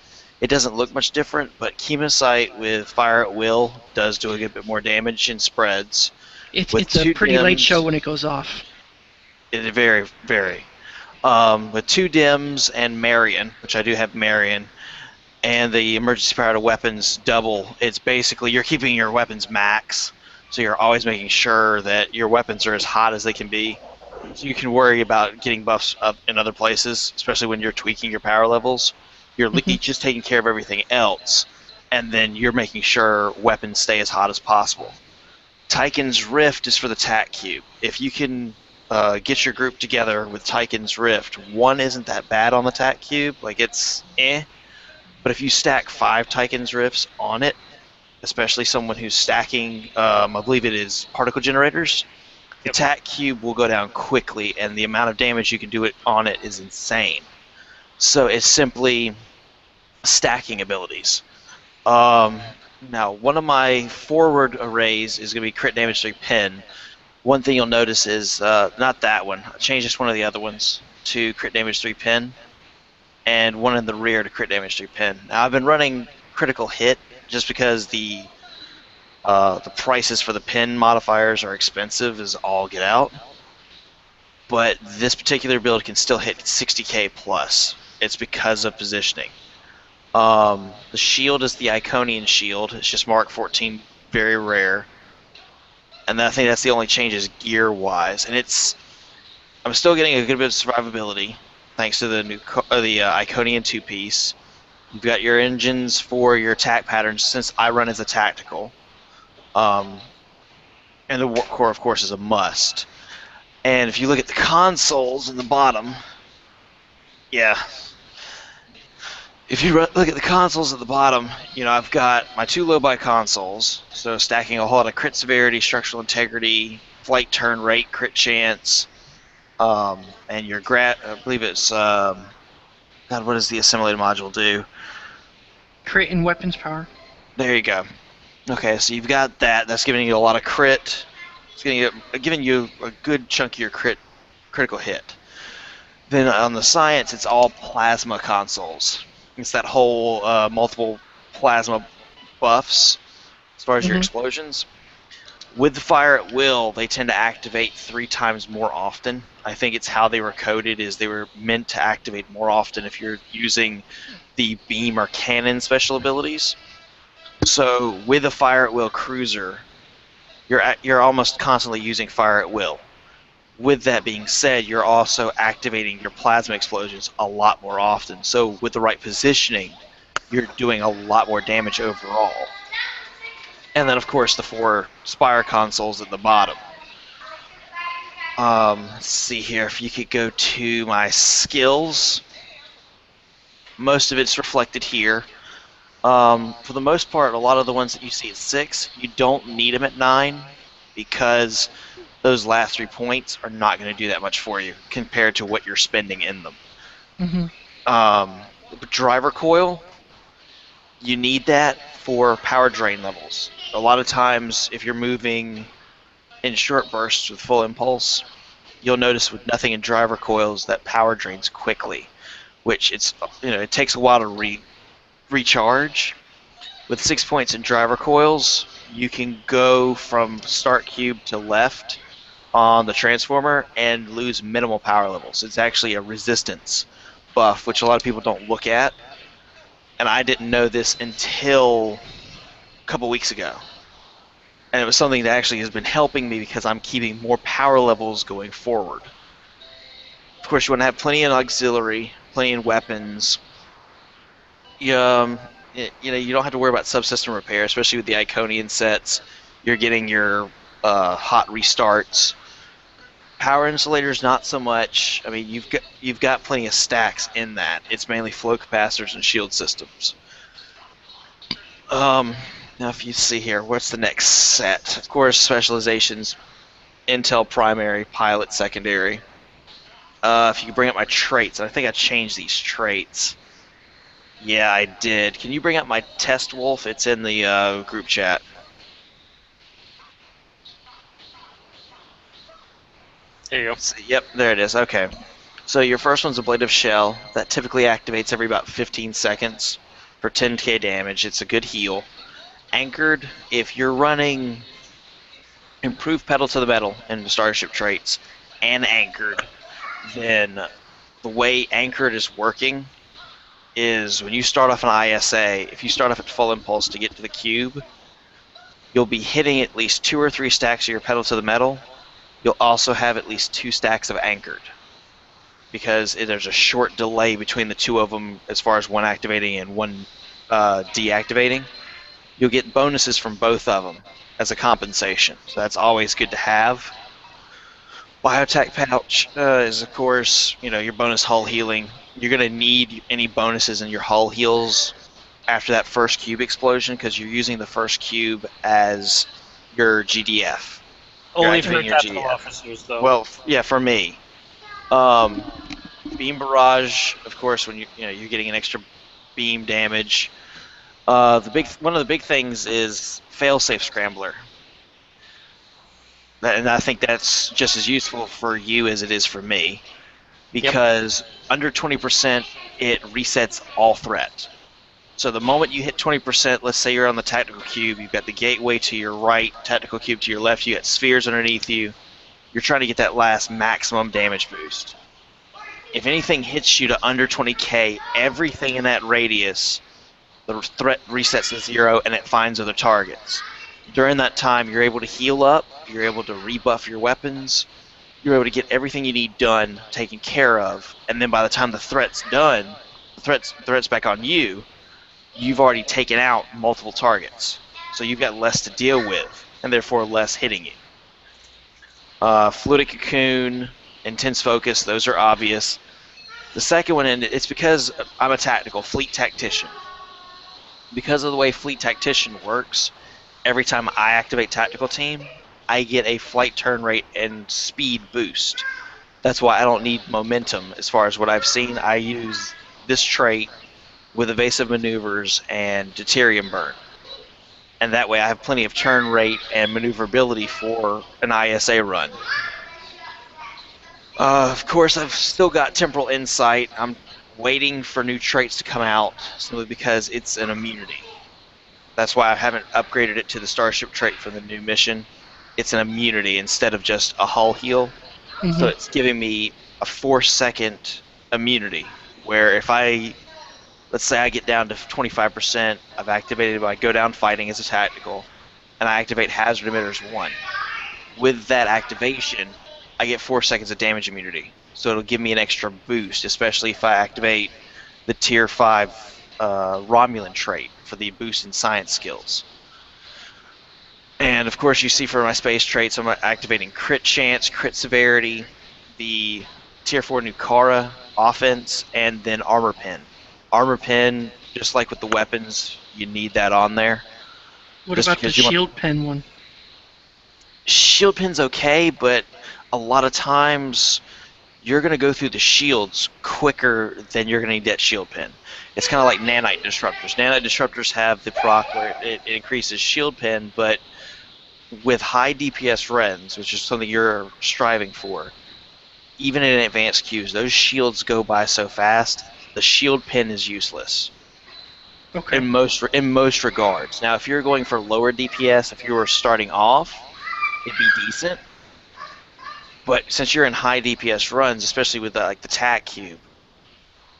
doesn't look much different, but Chemosite with Fire at Will does do a good bit more damage and spreads. With It's a two pretty late dims, show when it goes off. it is very. With 2 Dims and Marion, which I do have Marion, and the emergency power to weapons double. It's basically you're keeping your weapons max, so you're always making sure that your weapons are as hot as they can be. So you can worry about getting buffs up in other places, especially when you're tweaking your power levels. You're Hmm. just taking care of everything else, and then you're making sure weapons stay as hot as possible. Tychon's Rift is for the TAC cube. If you can get your group together with Tychon's Rift, one isn't that bad on the TAC cube. Like, it's eh. But if you stack 5 Tychon's Rifts on it, especially someone who's stacking, I believe it is particle generators, the Yep. TAC cube will go down quickly, and the amount of damage you can do it on it is insane. So it's simply stacking abilities. Now, one of my forward arrays is going to be crit damage 3 pin. One thing you'll notice is, not that one, I changed just one of the other ones to crit damage 3 pin, and one in the rear to crit damage 3 pin. Now, I've been running critical hit just because the prices for the pin modifiers are expensive as all get out. But this particular build can still hit 60k plus. It's because of positioning. The shield is the Iconian shield. It's just Mark 14, very rare. And I think that's the only change is gear-wise. And I'm still getting a good bit of survivability thanks to the new Iconian 2-piece. You've got your engines for your attack patterns since I run as a tactical. And the warp core, of course, is a must. And if you look at the consoles in the bottom, yeah. If you look at the consoles at the bottom, I've got my 2 low-buy consoles, so stacking a whole lot of crit severity, structural integrity, flight turn rate, crit chance, and your I believe it's, God, what does the assimilated module do? Crit and weapons power. There you go. Okay, so you've got that. That's giving you a lot of crit. It's giving you a good chunk of your critical hit. Then on the science, it's all plasma consoles. It's that whole multiple plasma buffs as far as your Hmm. explosions. With the fire at will, they tend to activate 3 times more often. I think it's how they were coded, is they were meant to activate more often if you're using the beam or cannon special abilities. So with a fire at will cruiser, you're almost constantly using fire at will. With that being said, you're also activating your plasma explosions a lot more often. So with the right positioning, you're doing a lot more damage overall. And then, of course, the 4 Spire consoles at the bottom. Let's see here. If you could go to my skills, most of it's reflected here. For the most part, a lot of the ones that you see at 6, you don't need them at 9 because those last 3 points are not going to do that much for you compared to what you're spending in them. Hmm. Driver coil, you need that for power drain levels. A lot of times, if you're moving in short bursts with full impulse, you'll notice with nothing in driver coils that power drains quickly, which it takes a while to recharge. With 6 points in driver coils, you can go from start cube to left on the transformer and lose minimal power levels. It's actually a resistance buff, which a lot of people don't look at. And I didn't know this until a couple weeks ago. And it was something that actually has been helping me because I'm keeping more power levels going forward. Of course, you want to have plenty of auxiliary, plenty of weapons. You don't have to worry about subsystem repair, especially with the Iconian sets. You're getting your hot restarts. Power insulators, not so much. I mean, you've got plenty of stacks in that. It's mainly flow capacitors and shield systems. Now, if you see here, what's the next set? Of course, specializations: Intel primary, pilot secondary. If you can bring up my traits, I think I changed these traits. Yeah, I did. Can you bring up my test wolf? It's in the group chat. There you go. Yep, there it is. Okay. So your first one's a Blade of Shell. That typically activates every about 15 seconds for 10k damage. It's a good heal. Anchored, if you're running Improved Pedal to the Metal in the Starship traits and Anchored, then the way Anchored is working is when you start off an ISA, if you start off at full impulse to get to the cube, you'll be hitting at least 2 or 3 stacks of your pedal to the metal. You'll also have at least 2 stacks of anchored, because there's a short delay between the two of them as far as one activating and one deactivating. You'll get bonuses from both of them as a compensation, so that's always good to have. Biotech pouch is, of course, your bonus hull healing. You're going to need any bonuses in your hull heals after that first cube explosion, because you're using the first cube as your GDF. Only for activating your tactical GDF. officers, though. Well, yeah, for me. Beam barrage, of course, when you're getting an extra beam damage. One of the big things is failsafe scrambler, and I think that's just as useful for you as it is for me, because under 20% it resets all threat. So the moment you hit 20%, let's say you're on the tactical cube, you've got the gateway to your right, tactical cube to your left, you got spheres underneath you. You're trying to get that last maximum damage boost. If anything hits you to under 20k, everything in that radius, the threat resets to 0 and it finds other targets. During that time, you're able to heal up, you're able to rebuff your weapons, you're able to get everything you need done, taken care of, and then by the time the threat's done, the threat's back on you, you've already taken out multiple targets. So you've got less to deal with, and therefore less hitting you. Fluidic Cocoon, Intense Focus, those are obvious. The second one, and it's because I'm a Fleet Tactician. Because of the way Fleet Tactician works, every time I activate Tactical Team, I get a flight turn rate and speed boost. That's why I don't need momentum as far as what I've seen. I use this trait with evasive maneuvers and deuterium burn. And that way I have plenty of turn rate and maneuverability for an ISA run. Of course, I've still got Temporal Insight. I'm waiting for new traits to come out simply because it's an immunity. That's why I haven't upgraded it to the Starship trait for the new mission. It's an immunity instead of just a hull heal. Mm-hmm. So it's giving me a 4-second immunity, where if let's say I get down to 25%, I've activated my Go Down Fighting as a tactical, and I activate Hazard Emitters 1. With that activation, I get 4 seconds of damage immunity. So it'll give me an extra boost, especially if I activate the Tier 5 Romulan trait for the boost in science skills. And of course you see for my space traits, I'm activating Crit Chance, Crit Severity, the Tier 4 Nukara offense, and then Armor Pen. Armor Pen, just like with the weapons, you need that on there. What Just about the because you want- shield pen one? Shield Pen's okay, but a lot of times you're going to go through the shields quicker than you're going to need that shield pen. It's kind of like nanite disruptors. Nanite disruptors have the proc where it increases shield pen, but with high DPS rens, which is something you're striving for, even in advanced queues, those shields go by so fast, the shield pen is useless. Okay. In most regards. Now, if you're going for lower DPS, if you were starting off, it'd be decent. But since you're in high DPS runs, especially with the TAC cube,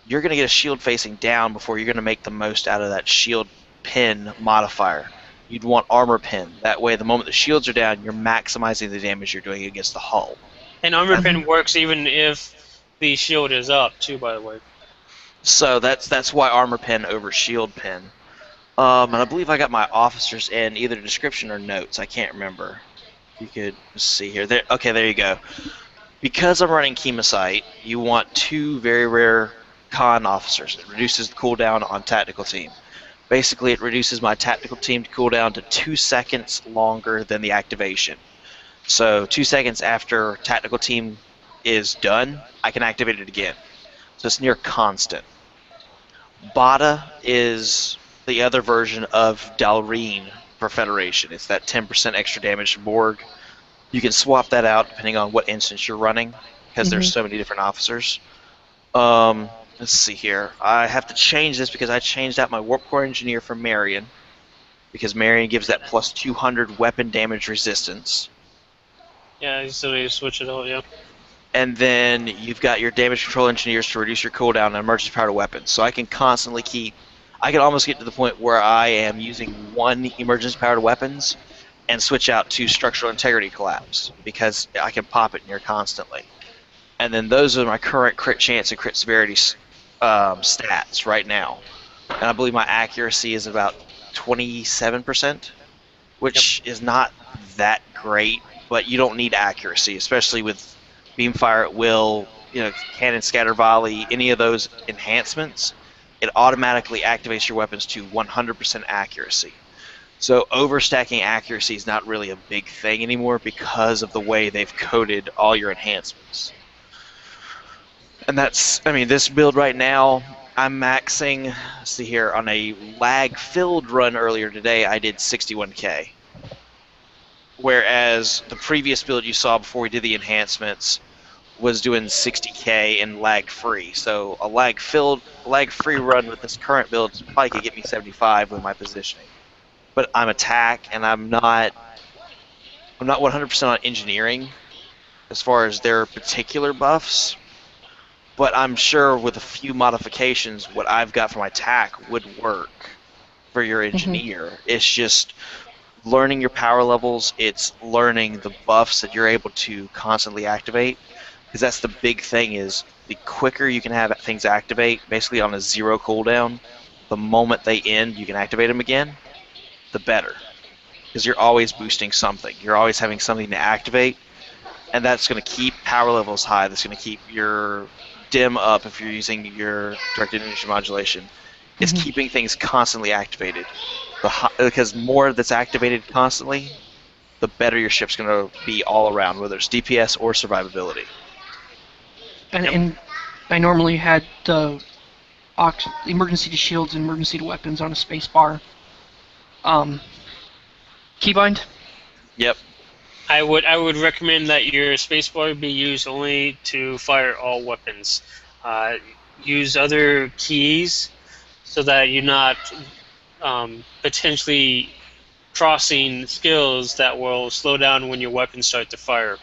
you're going to get a shield facing down before you're going to make the most out of that shield pin modifier. You'd want armor pin. That way, the moment the shields are down, you're maximizing the damage you're doing against the hull. And armor pen works even if the shield is up, too, by the way. So that's why armor pen over shield pen. And I believe I got my officers in either description or notes. I can't remember. You could see here. Okay, there you go. Because I'm running Chemosite, you want 2 very rare con officers. It reduces the cooldown on tactical team. Basically, it reduces my tactical team cooldown to 2 seconds longer than the activation. So 2 seconds after tactical team is done, I can activate it again. So it's near constant. Bada is the other version of Dalreen for Federation. It's that 10% extra damage to Borg. You can swap that out depending on what instance you're running, because there's so many different officers. Let's see here. I have to change this because I changed out my Warp Core Engineer for Marion, because Marion gives that plus 200 weapon damage resistance. Yeah, so you switch it out, yeah. and then you've got your damage control engineers to reduce your cooldown and emergency powered weapons. So I can constantly keep. I can almost get to the point where I am using one emergency powered weapons and switch out to structural integrity collapse because I can pop it near constantly. And then those are my current crit chance and crit severity stats right now. And I believe my accuracy is about 27%, which is not that great, but you don't need accuracy, especially with beam fire at will, cannon scatter volley, any of those enhancements. It automatically activates your weapons to 100% accuracy. So overstacking accuracy is not really a big thing anymore because of the way they've coded all your enhancements. And this build right now, I'm maxing, let's see here, on a lag-filled run earlier today, I did 61k. Whereas the previous build you saw before we did the enhancements was doing 60k and lag-free. So a lag-free run with this current build probably could get me 75 with my positioning. But I'm attack, and I'm not 100% on engineering as far as their particular buffs. But I'm sure with a few modifications, what I've got for my attack would work for your engineer. It's just learning your power levels. It's learning the buffs that you're able to constantly activate. Because that's the big thing is the quicker you can have things activate, basically on a 0 cooldown, the moment they end, you can activate them again, the better. Because you're always boosting something. You're always having something to activate. And that's going to keep power levels high. That's going to keep your dim up if you're using your directed energy modulation. It's keeping things constantly activated. Because more that's activated constantly, the better your ship's going to be all around, whether it's DPS or survivability. And I normally had the emergency to shields and emergency to weapons on a space bar. Keybind? Yep. I would recommend that your spacebar be used only to fire all weapons. Use other keys so that you're not potentially crossing skills that will slow down when your weapons start to fire.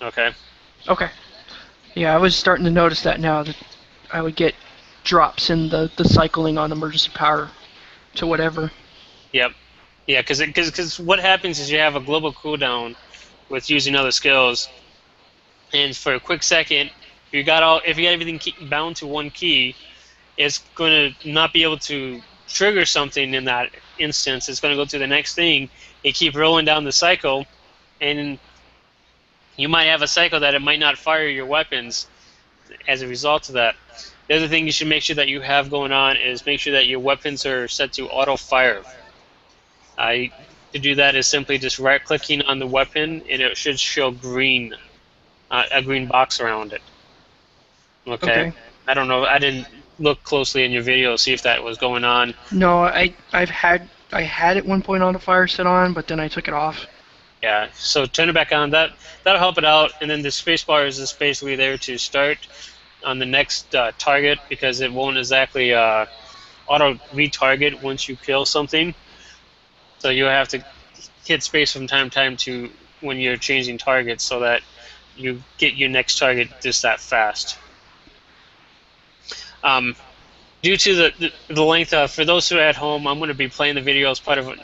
Okay? Okay. Yeah, I was starting to notice that now, that I would get drops in the cycling on emergency power to whatever. Yep. Yeah, because what happens is you have a global cooldown with using other skills, and for a quick second, if you got everything bound to one key, it's going to not be able to trigger something in that instance. It's going to go to the next thing. You keep rolling down the cycle, and you might have a cycle that it might not fire your weapons as a result of that. The other thing you should make sure that you have going on is make sure that your weapons are set to auto fire. To do that is simply just right-clicking on the weapon, and it should show green, a green box around it. Okay. I don't know. I didn't look closely in your video to see if that was going on. No, I had at one point on the fire set on, but then I took it off. Yeah. So turn it back on. That'll help it out. And then the spacebar is just basically there to start on the next target, because it won't exactly auto retarget once you kill something. So you have to hit space from time to time to when you're changing targets so that you get your next target just that fast. Due to the length, for those who are at home, I'm going to be playing the video as part of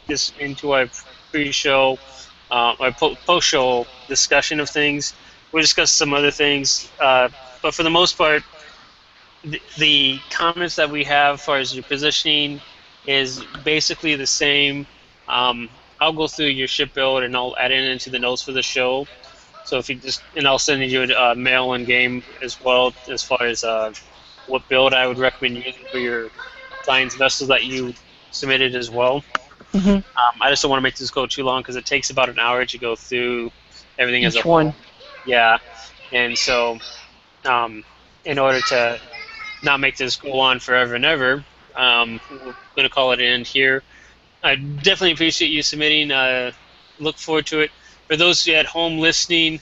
this into our pre-show, our post-show discussion of things. We'll discuss some other things, but for the most part, the comments that we have as far as your positioning is basically the same. I'll go through your ship build and I'll add it into the notes for the show. So if you and I'll send you a mail in game as well as far as what build I would recommend using for your client's vessels that you submitted as well. I just don't want to make this go too long because it takes about an hour to go through everything as a whole. One. Yeah, and so in order to not make this go on forever and ever, we're going to call it an end here. I definitely appreciate you submitting. Look forward to it. For those at home listening,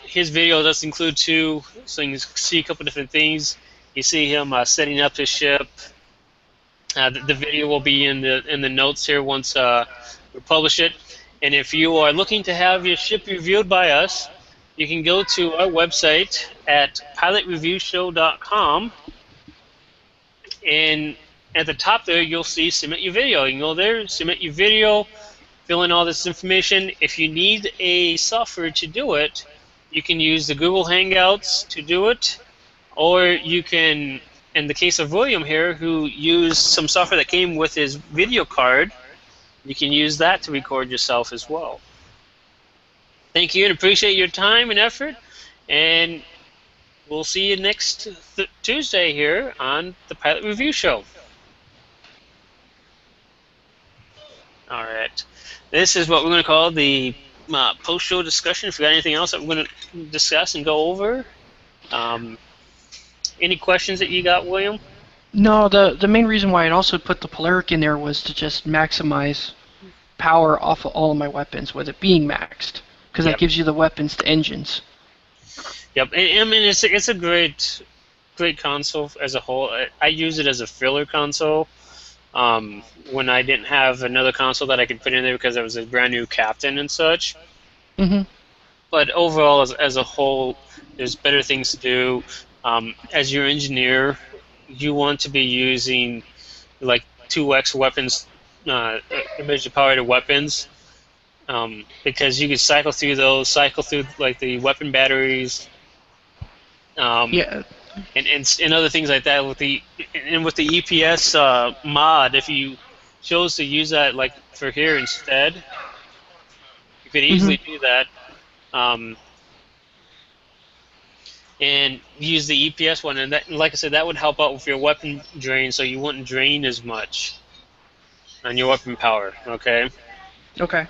his video does include two, so you can see a couple different things. You see him setting up his ship. The video will be in the notes here once we publish it. And if you are looking to have your ship reviewed by us, you can go to our website at pilotreviewshow.com, and at the top there you'll see submit your video. You can go there, submit your video, fill in all this information. If you need a software to do it, you can use the Google Hangouts to do it, or you can, in the case of William here, who used some software that came with his video card, you can use that to record yourself as well. Thank you and appreciate your time and effort, and we'll see you next Tuesday here on the Pilot Review Show. All right. This is what we're going to call the post-show discussion. If you got anything else that we're going to discuss and go over. Any questions that you got, William? No, the main reason why I'd also put the Polaric in there was to just maximize power off of all of my weapons, with it being maxed, because that gives you the weapons to engines. Yep, I mean it's a great console as a whole. I use it as a filler console when I didn't have another console that I could put in there because I was a brand new captain and such. Mm-hmm. But overall, as a whole, there's better things to do. As your engineer, you want to be using like 2x weapons, image power to weapons, because you can cycle through those, cycle through like the weapon batteries, Yeah. and other things like that. With the EPS mod, if you chose to use that like for here instead, you could easily do that. And use the EPS one, and that, like I said, that would help out with your weapon drain, so you wouldn't drain as much on your weapon power. Okay. Okay.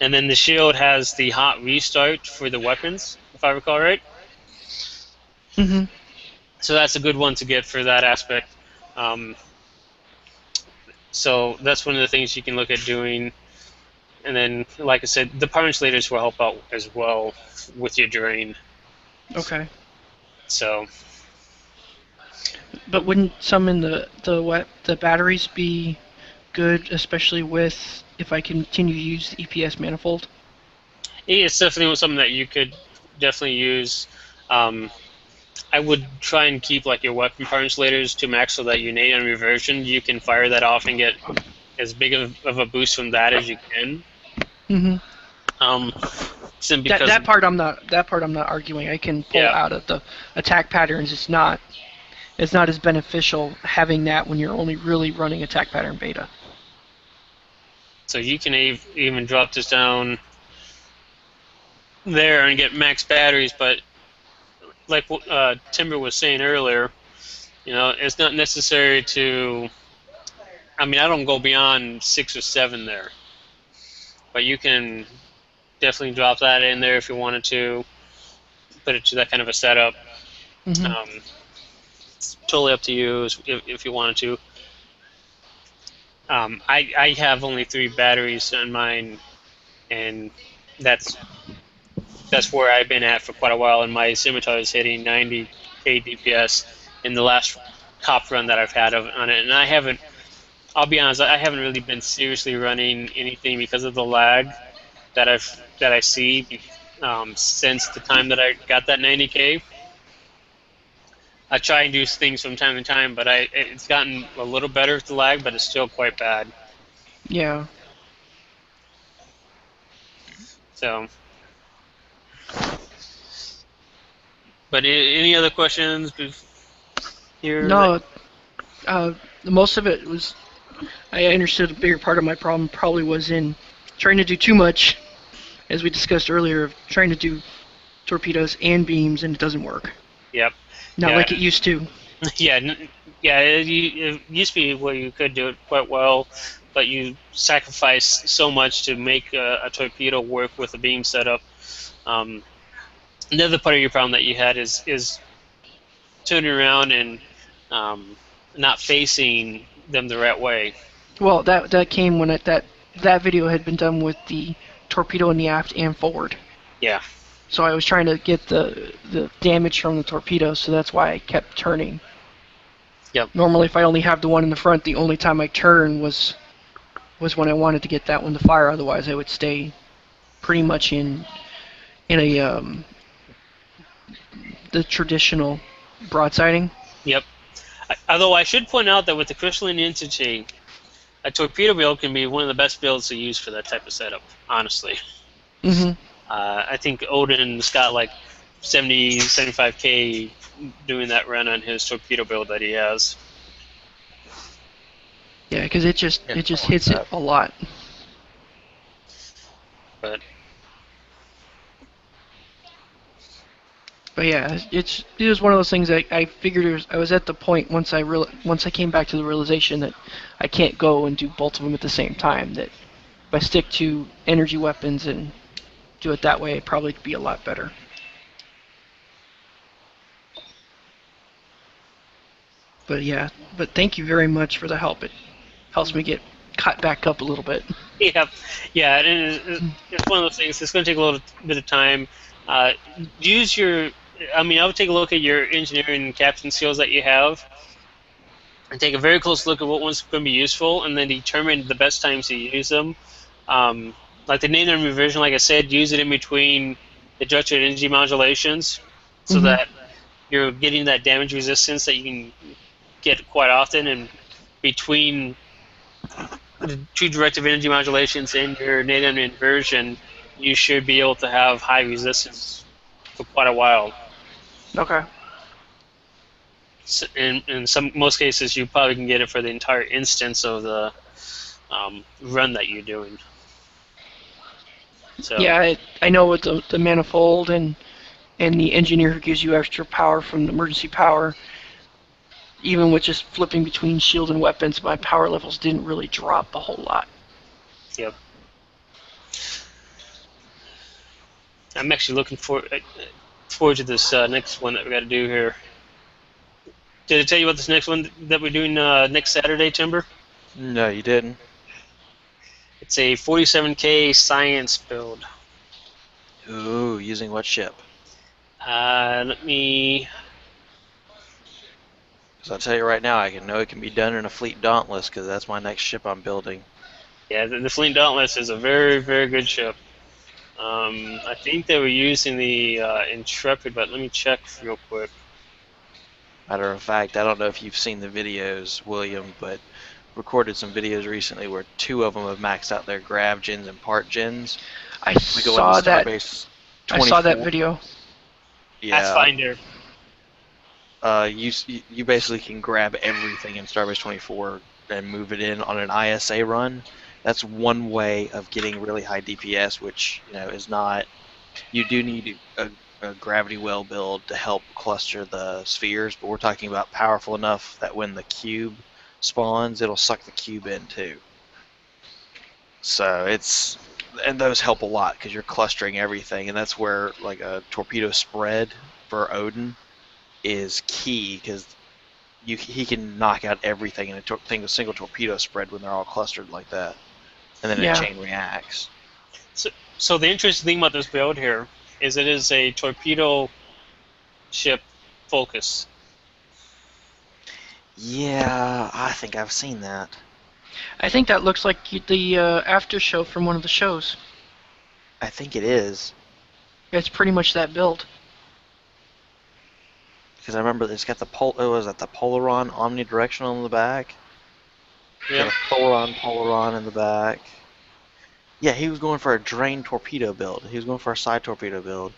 And then the shield has the hot restart for the weapons, if I recall right. Mm-hmm. So that's a good one to get for that aspect. So that's one of the things you can look at doing. And then, like I said, the power insulators will help out as well with your drain. Okay. So. But wouldn't some in the batteries be good, especially with if I continue to use the EPS manifold? Yeah, it's definitely something that you could definitely use. I would try and keep like your weapon power insulators to max so that you need on reversion. You can fire that off and get as big of a boost from that as you can. Mm-hmm. Because that part I'm not arguing. I can pull out of the attack patterns. It's not as beneficial having that when you're only really running attack pattern beta. So you can even drop this down there and get max batteries, but like Timber was saying earlier, it's not necessary to. I mean, I don't go beyond 6 or 7 there, but you can definitely drop that in there if you wanted to, put it to that kind of a setup. Mm-hmm. It's totally up to you if you wanted to. I have only 3 batteries on mine, and that's where I've been at for quite a while, and my scimitar is hitting 90k DPS in the last top run that I've had on it, and I'll be honest, I haven't really been seriously running anything because of the lag that I see since the time that I got that 90k. I try and do things from time to time, but it's gotten a little better with the lag, but it's still quite bad. Yeah. So, but any other questions here? No. Most of it was. I understood a bigger part of my problem probably was in trying to do too much, as we discussed earlier, of trying to do torpedoes and beams, and it doesn't work. Yep. Not like it used to. Yeah, it used to be where you could do it quite well, but you sacrifice so much to make a torpedo work with a beam setup. Another part of your problem that you had is turning around and not facing them the right way. Well, that came when that video had been done with the torpedo in the aft and forward. Yeah. So I was trying to get the damage from the torpedo, so that's why I kept turning. Yep. Normally, if I only have the one in the front, the only time I turn was was when I wanted to get that one to fire. Otherwise, I would stay pretty much in a the traditional broadsiding. Yep. Although I should point out that with the crystalline entity, a torpedo build can be one of the best builds to use for that type of setup, honestly. Mm-hmm. I think Odin's got like 70, 75k doing that run on his torpedo build that he has. Yeah, because it just hits it a lot. But yeah, it was one of those things I figured I was at the point once I came back to the realization that I can't go and do both of them at the same time. That if I stick to energy weapons and do it that way, it'd probably be a lot better. But yeah, thank you very much for the help. It helps me get caught back up a little bit. yeah, and it's one of those things. It's going to take a little bit of time. Use your. I mean, I would take a look at your engineering and captain skills that you have, and take a very close look at what one's going to be useful, and then determine the best times to use them. Like the name and revision, like I said, use it in between the directed energy modulations, so that you're getting that damage resistance that you can get quite often, and between the two directive energy modulations in your native inversion, you should be able to have high resistance for quite a while. Okay. So in most cases, you probably can get it for the entire instance of the run that you're doing. So. Yeah, I know with the manifold and the engineer who gives you extra power from the emergency power, even with just flipping between shield and weapons, my power levels didn't really drop a whole lot. Yep. I'm actually looking forward to this next one that we got to do here. Did I tell you about this next one that we're doing next Saturday, Timber? No, you didn't. It's a 47k science build. Ooh, using what ship? Let me. Because I'll tell you right now, I know it can be done in a Fleet Dauntless, because that's my next ship I'm building. Yeah, the Fleet Dauntless is a very, very good ship. I think they were using the Intrepid, but let me check real quick. Matter of fact, I don't know if you've seen the videos, William, but recorded some videos recently where two of them have maxed out their grav gens and part gens. I saw that video. Yeah. Pathfinder. You basically can grab everything in Starbase 24 and move it in on an ISA run. That's one way of getting really high DPS, which is not. You do need a gravity well build to help cluster the spheres, but we're talking about powerful enough that when the cube spawns, it'll suck the cube in too. So and those help a lot because you're clustering everything, and that's where like a torpedo spread for Odin is key, because he can knock out everything in a single torpedo spread when they're all clustered like that, and then a chain reacts. So the interesting thing about this build here is it is a torpedo ship focus. Yeah, I think I've seen that. I think that looks like the after show from one of the shows. I think it is. It's pretty much that build. Because I remember it's got the Polaron omnidirectional in the back. Yeah. Got a Polaron in the back. Yeah, he was going for a drain torpedo build. He was going for a side torpedo build.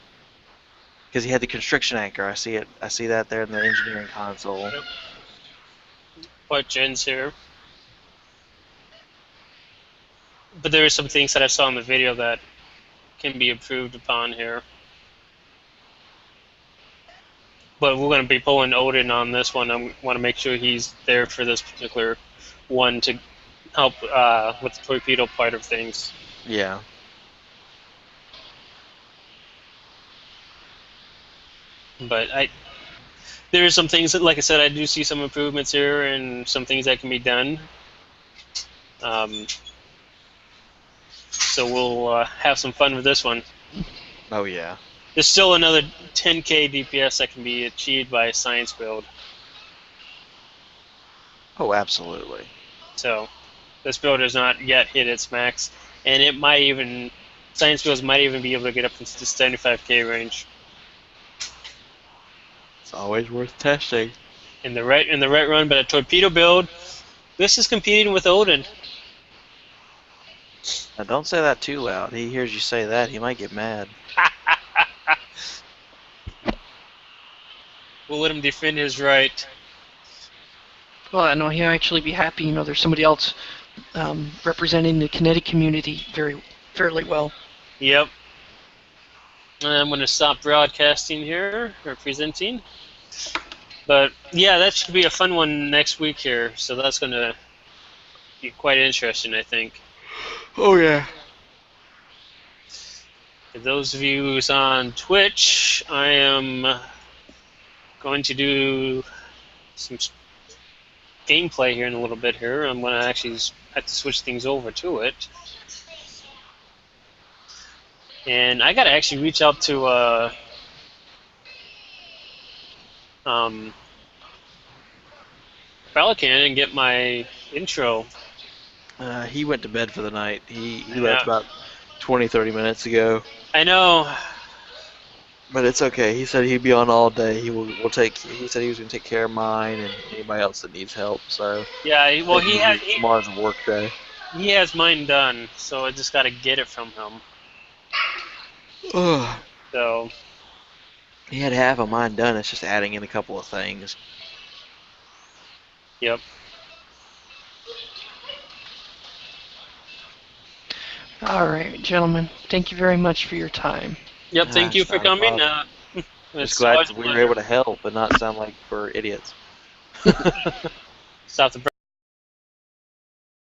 Because he had the constriction anchor. I see it. I see that there in the engineering console. Yep. What gens here? But there are some things that I saw in the video that can be improved upon here. But we're going to be pulling Odin on this one. I want to make sure he's there for this particular one to help with the torpedo part of things. Yeah. But there are some things that, like I said, I do see some improvements here and some things that can be done. So we'll have some fun with this one. Oh yeah. There's still another 10k DPS that can be achieved by a science build. Oh, absolutely. So This build has not yet hit its max, and it might even science builds might even be able to get up into the 75k range It's always worth testing. in the right run. But a torpedo build, this is competing with Odin. Now, don't say that too loud. He hears you say that, he might get mad. We'll let him defend his right. Well, I know he'll actually be happy. You know, there's somebody else representing the kinetic community fairly well. Yep. And I'm going to stop broadcasting here, or presenting. But yeah, that should be a fun one next week here. So that's going to be quite interesting, I think. Oh, yeah. For those of you who's on Twitch, I am going to do some gameplay here in a little bit here. I'm going to actually have to switch things over to it. And I got to actually reach out to Pelican and get my intro. He went to bed for the night. He left about 20-30 minutes ago. I know. But it's okay. He said he'd be on all day. He said he was going to take care of mine and anybody else that needs help. So Yeah, well, tomorrow's a work day. he has mine done, so I just got to get it from him. Ugh. So He had half of mine done. It's just adding in a couple of things. yep. All right, gentlemen. Thank you very much for your time. Yep. Thank you it's for not a coming. problem. It's Just glad always a we were pleasure. able to help and not sound like we're idiots. Stop the